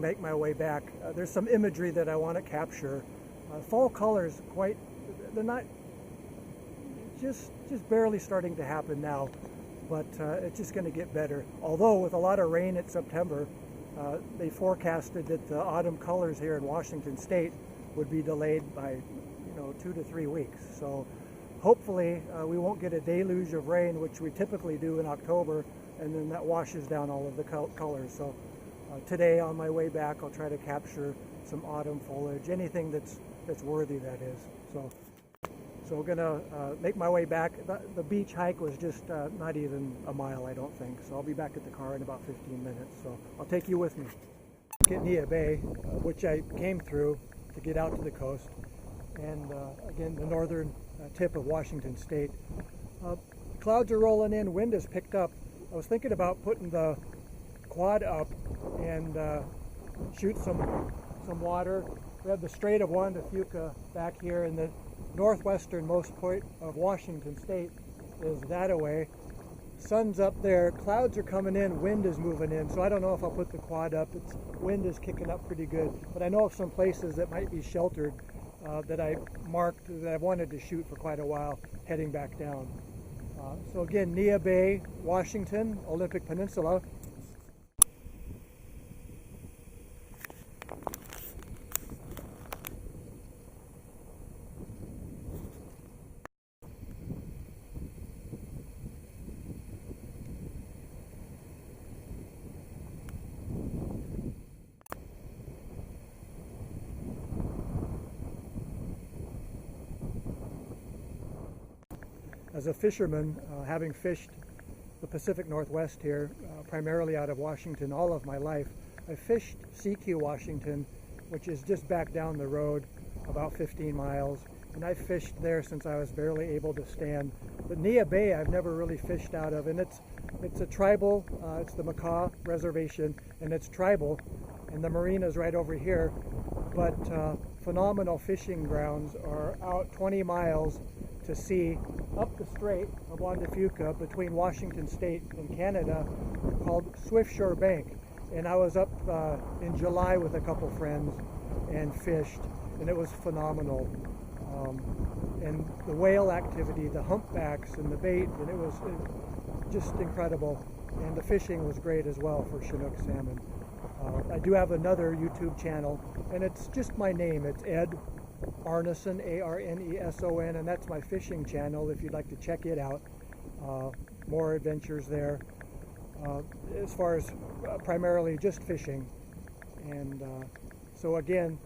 make my way back, there's some imagery that I want to capture. Fall colors, they're not just barely starting to happen now, but it's just going to get better. Although with a lot of rain in September, they forecasted that the autumn colors here in Washington State would be delayed by 2 to 3 weeks. So hopefully we won't get a deluge of rain, which we typically do in October, and then that washes down all of the colors. So today on my way back, I'll try to capture some autumn foliage, anything that's worthy, that is. So we're gonna make my way back. The beach hike was just not even a mile, I don't think. So I'll be back at the car in about 15 minutes. So I'll take you with me. At Neah Bay, which I came through to get out to the coast, and again, the northern tip of Washington State. Clouds are rolling in, wind has picked up. I was thinking about putting the quad up and shoot some water. We have the Strait of Juan de Fuca back here, and the northwesternmost point of Washington State is that away. Sun's up there, clouds are coming in, wind is moving in, so I don't know if I'll put the quad up. Wind is kicking up pretty good, but I know of some places that might be sheltered that I marked that I've wanted to shoot for quite a while heading back down. So again, Neah Bay, Washington, Olympic Peninsula. As a fisherman, having fished the Pacific Northwest here, primarily out of Washington all of my life, I fished Sekiu, Washington, which is just back down the road about 15 miles, and I've fished there since I was barely able to stand. But Neah Bay I've never really fished out of, and it's a tribal, it's the Makah Reservation, and it's tribal, and the marina's right over here, but phenomenal fishing grounds are out 20 miles to sea up the Strait of Juan de Fuca between Washington State and Canada, called Swift Shore Bank. And I was up in July with a couple friends and fished, and it was phenomenal. And the whale activity, the humpbacks and the bait, and it was just incredible. And the fishing was great as well for Chinook salmon. I do have another YouTube channel, and it's just my name. It's Ed Arneson, Arneson, and that's my fishing channel if you'd like to check it out. More adventures there as far as primarily just fishing. And so again,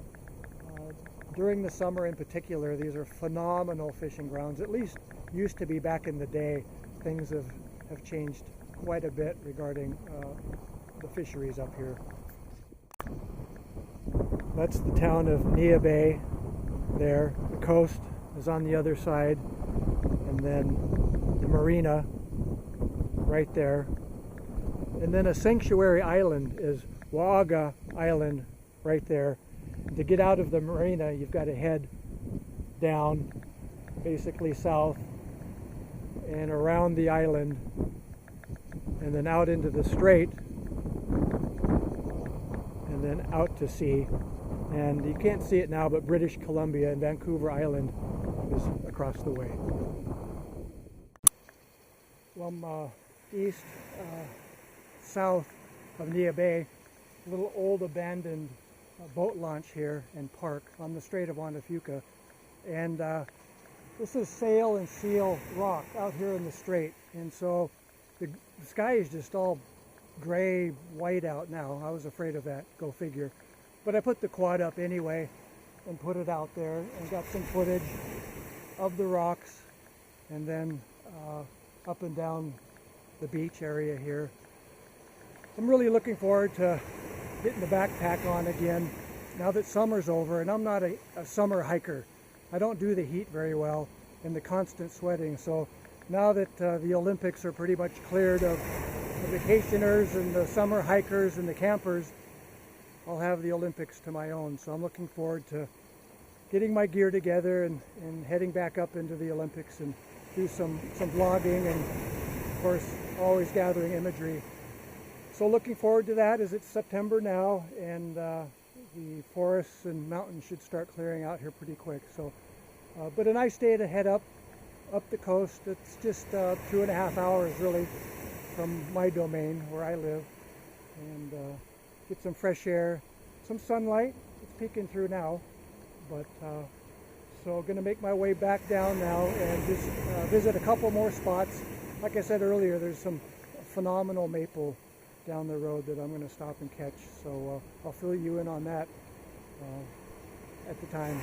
during the summer in particular, these are phenomenal fishing grounds. At least used to be back in the day. Things have changed quite a bit regarding the fisheries up here. That's the town of Neah Bay there. The coast is on the other side, and then the marina right there. And then a sanctuary island is Wa'aga Island right there. To get out of the marina, you've got to head down, basically south, and around the island, and then out into the strait, and then out to sea. And you can't see it now, but British Columbia and Vancouver Island is across the way. From south of Neah Bay, a little old abandoned boat launch here and park on the Strait of Juan de Fuca. And this is sail and seal rock out here in the strait. And so the sky is just all gray, white out now. I was afraid of that, go figure. But I put the quad up anyway and put it out there and got some footage of the rocks, and then up and down the beach area here. I'm really looking forward to getting the backpack on again now that summer's over, and I'm not a summer hiker. I don't do the heat very well and the constant sweating, so now that the Olympics are pretty much cleared of the vacationers and the summer hikers and the campers, I'll have the Olympics to my own. So I'm looking forward to getting my gear together and heading back up into the Olympics and do some vlogging, and of course always gathering imagery. So looking forward to that as it's September now, and the forests and mountains should start clearing out here pretty quick. So, but a nice day to head up the coast. It's just 2.5 hours really from my domain where I live, and get some fresh air, some sunlight. It's peeking through now, but so going to make my way back down now and just visit a couple more spots. Like I said earlier, there's some phenomenal maple down the road that I'm going to stop and catch. So I'll fill you in on that at the time.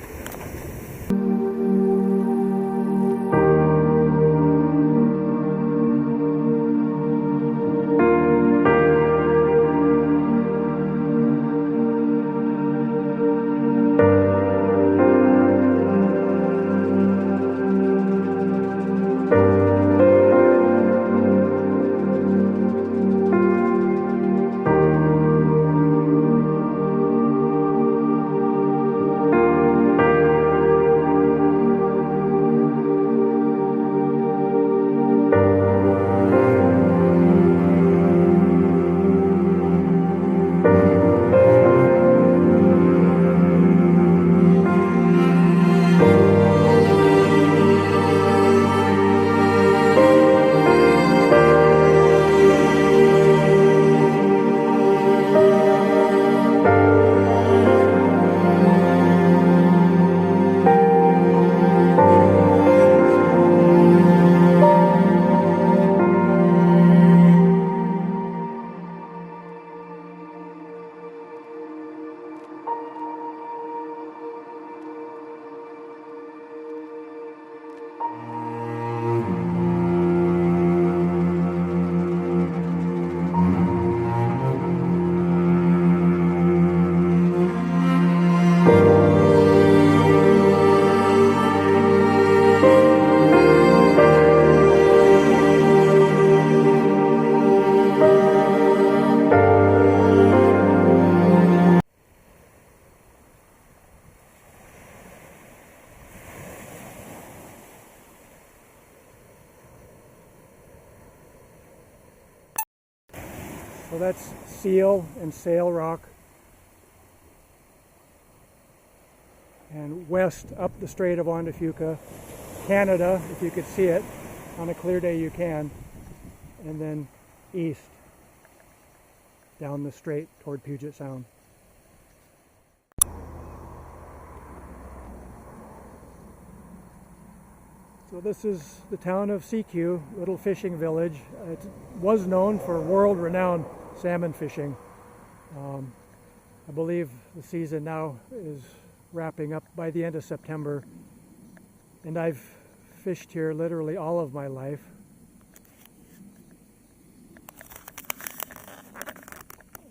So that's Seal and Sail Rock. And west up the Strait of Juan de Fuca, Canada, if you could see it. On a clear day you can. And then east down the strait toward Puget Sound. So this is the town of Sekiu, little fishing village. It was known for world-renowned salmon fishing. I believe the season now is wrapping up by the end of September, and I've fished here literally all of my life.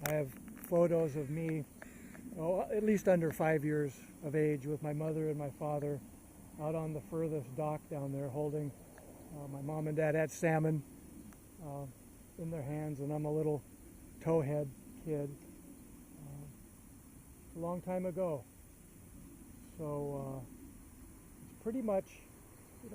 I have photos of me, at least under 5 years of age, with my mother and my father out on the furthest dock down there holding, my mom and dad had salmon in their hands, and I'm a little towhead kid. A long time ago. So it's pretty much,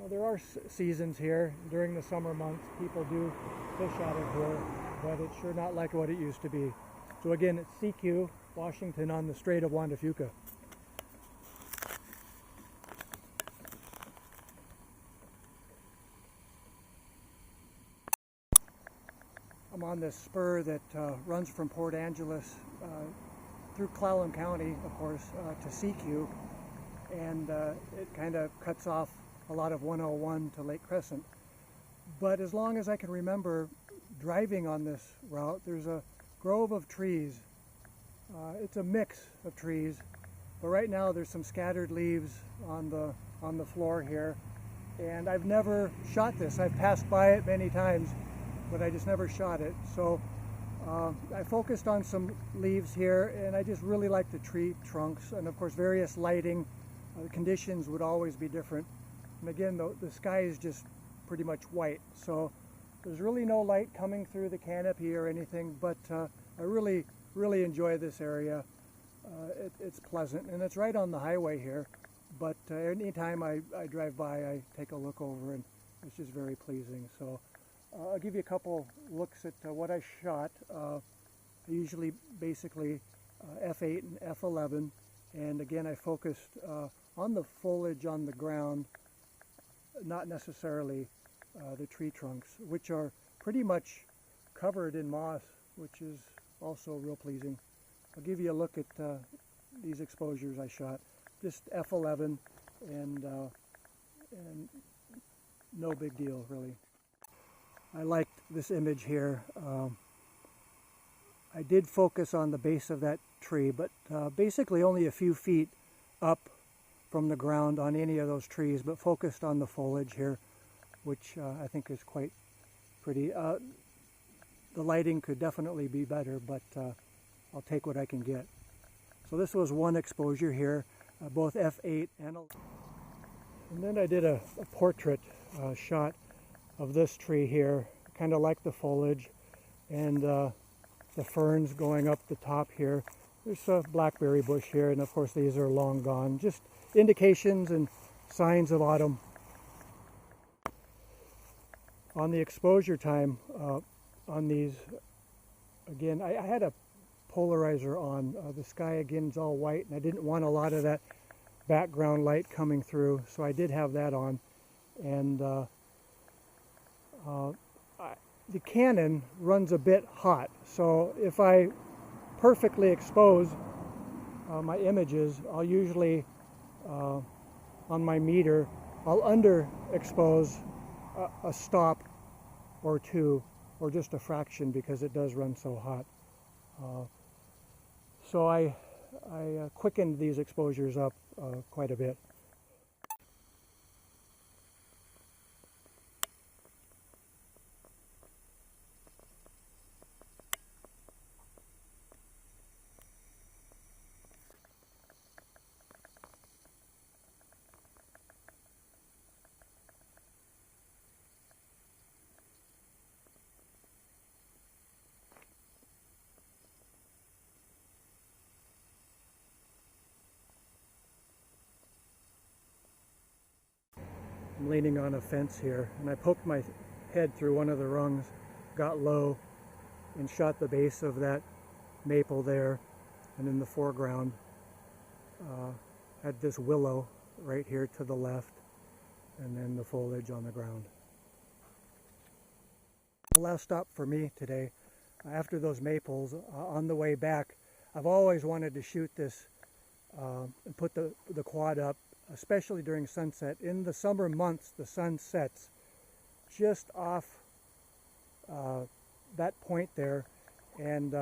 there are seasons here. During the summer months people do fish out of here, but it's sure not like what it used to be. So again, it's Sekiu, Washington, on the Strait of Juan de Fuca. I'm on this spur that runs from Port Angeles through Clallam County, of course, to Sekiu, and it kind of cuts off a lot of 101 to Lake Crescent. But as long as I can remember driving on this route, there's a grove of trees. It's a mix of trees, but right now there's some scattered leaves on the floor here, and I've never shot this. I've passed by it many times, but I just never shot it. So I focused on some leaves here, and I just really like the tree trunks, and of course various lighting. The conditions would always be different. And again, the sky is just pretty much white, so there's really no light coming through the canopy or anything, but I really enjoy this area. It's pleasant, and it's right on the highway here, but anytime I drive by, I take a look over, and it's just very pleasing. So I'll give you a couple looks at what I shot. I usually basically f8 and f11, and again I focused on the foliage on the ground, not necessarily the tree trunks, which are pretty much covered in moss, which is also real pleasing. I'll give you a look at these exposures I shot. Just f11 and no big deal really. I liked this image here. I did focus on the base of that tree, but basically only a few feet up from the ground on any of those trees, but focused on the foliage here, which I think is quite pretty. The lighting could definitely be better, but I'll take what I can get. So this was one exposure here, both f8 and then I did a portrait shot of this tree here. Kind of like the foliage and the ferns going up the top here. There's a blackberry bush here, and of course these are long gone. Just indications and signs of autumn. On the exposure time on these, again, I had a polarizer on. The sky again is all white, and I didn't want a lot of that background light coming through, so I did have that on. And the Canon runs a bit hot, so if I perfectly expose my images, I'll usually on my meter I'll underexpose a stop or two, or just a fraction, because it does run so hot. So I quickened these exposures up quite a bit. I'm leaning on a fence here, and I poked my head through one of the rungs, got low, and shot the base of that maple there. And in the foreground had this willow right here to the left, and then the foliage on the ground. The last stop for me today, after those maples, on the way back, I've always wanted to shoot this and put the quad up, especially during sunset. In the summer months, the sun sets just off that point there, and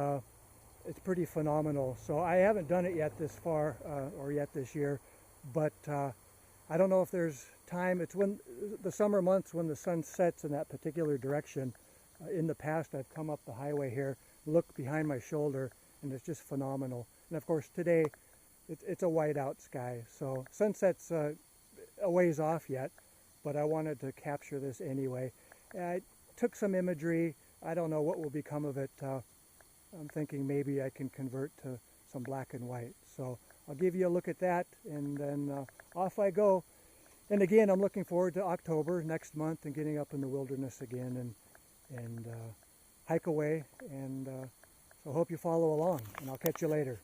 it's pretty phenomenal. So I haven't done it yet this far, or yet this year, but I don't know if there's time. It's when the summer months when the sun sets in that particular direction. In the past, I've come up the highway here, look behind my shoulder, and it's just phenomenal. And of course today, it's a whiteout sky, so sunset's a ways off yet, but I wanted to capture this anyway. I took some imagery. I don't know what will become of it. I'm thinking maybe I can convert to some black and white. So I'll give you a look at that, and then off I go. And again, I'm looking forward to October next month and getting up in the wilderness again and hike away. And so I hope you follow along, and I'll catch you later.